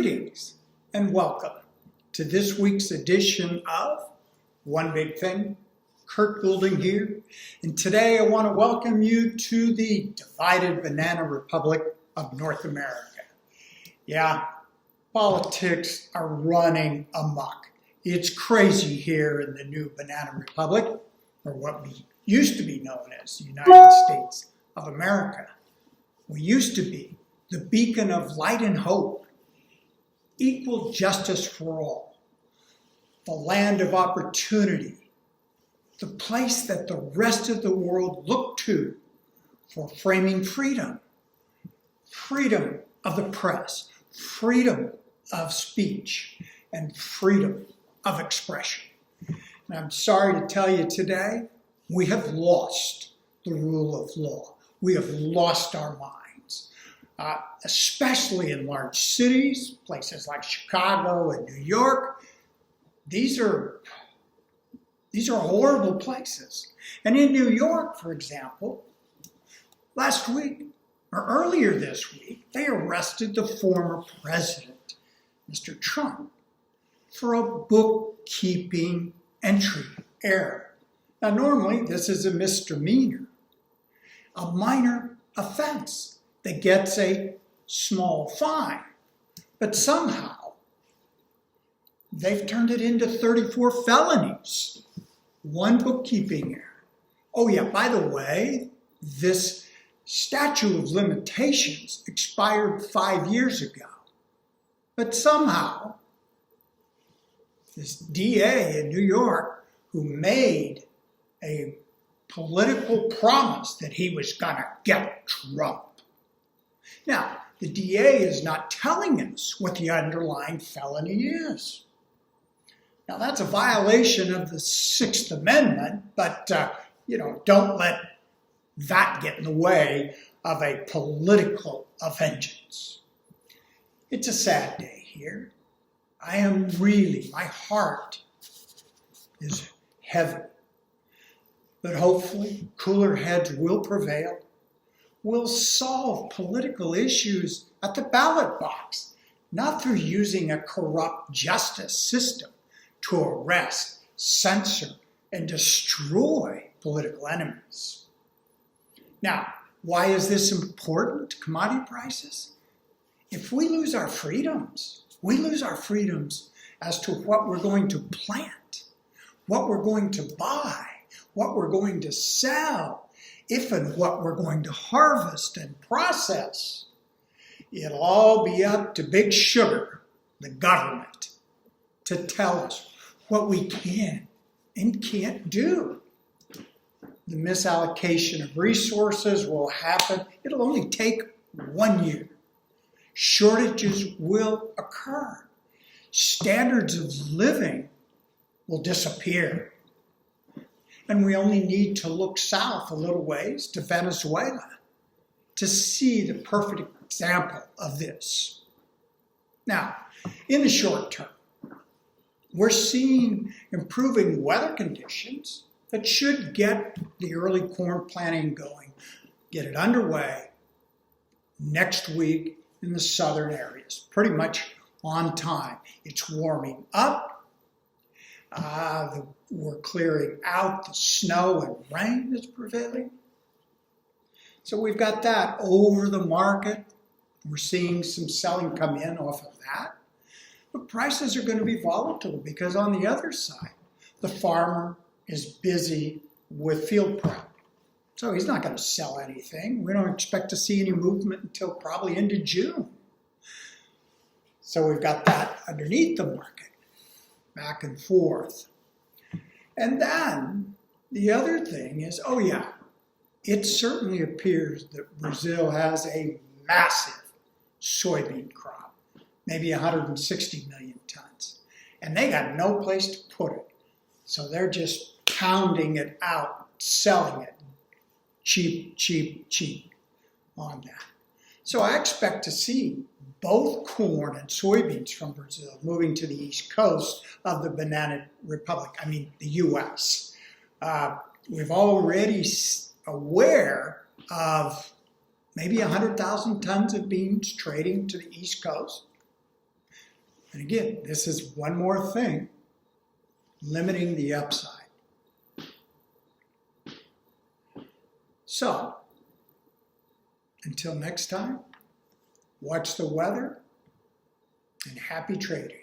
Greetings and welcome to this week's edition of One Big Thing. Kurt Goulding here, and today I want to welcome you to the divided banana republic of North America. Yeah, politics are running amok. It's crazy here in the new banana republic, or what we used to be known as the United States of America. We used to be the beacon of light and hope, equal justice for all, the land of opportunity, the place that the rest of the world looked to for framing freedom, freedom of the press, freedom of speech, and freedom of expression. And I'm sorry to tell you today, we have lost the rule of law. We have lost our minds. Especially in large cities, places like Chicago and New York. These are horrible places. And in New York, for example, last week, or earlier this week, they arrested the former president, Mr. Trump, for a bookkeeping entry error. Now, normally, this is a misdemeanor, a minor offense that gets a small fine. But somehow, they've turned it into 34 felonies. One bookkeeping error. Oh yeah, by the way, this statute of limitations expired 5 years ago. But somehow, this DA in New York, who made a political promise that he was gonna get Trump. Now, the DA is not telling us what the underlying felony is. Now, that's a violation of the Sixth Amendment, but, don't let that get in the way of a political vengeance. It's a sad day here. My heart is heavy. But hopefully, cooler heads will prevail. We'll solve political issues at the ballot box, not through using a corrupt justice system to arrest, censor, and destroy political enemies. Now, why is this important to commodity prices? If we lose our freedoms, we lose our freedoms as to what we're going to plant, what we're going to buy, what we're going to sell, if and what we're going to harvest and process. It'll all be up to Big Sugar, the government, to tell us what we can and can't do. The misallocation of resources will happen. It'll only take 1 year. Shortages will occur. Standards of living will disappear. And we only need to look south a little ways to Venezuela to see the perfect example of this. Now, in the short term, we're seeing improving weather conditions that should get the early corn planting going, get it underway next week in the southern areas, pretty much on time. It's warming up. We're clearing out the snow and rain that's prevailing. So we've got that over the market. We're seeing some selling come in off of that. But prices are going to be volatile because on the other side, the farmer is busy with field prep. So he's not going to sell anything. We don't expect to see any movement until probably into June. So we've got that underneath the market, back and forth. And then the other thing is, it certainly appears that Brazil has a massive soybean crop, maybe 160 million tons. And they got no place to put it. So they're just pounding it out, selling it cheap, cheap, cheap on that. So I expect to see both corn and soybeans from Brazil moving to the east coast of the banana republic, the U.S. We've already aware of maybe 100,000 tons of beans trading to the east coast. And again, this is one more thing limiting the upside. So, until next time, watch the weather and happy trading.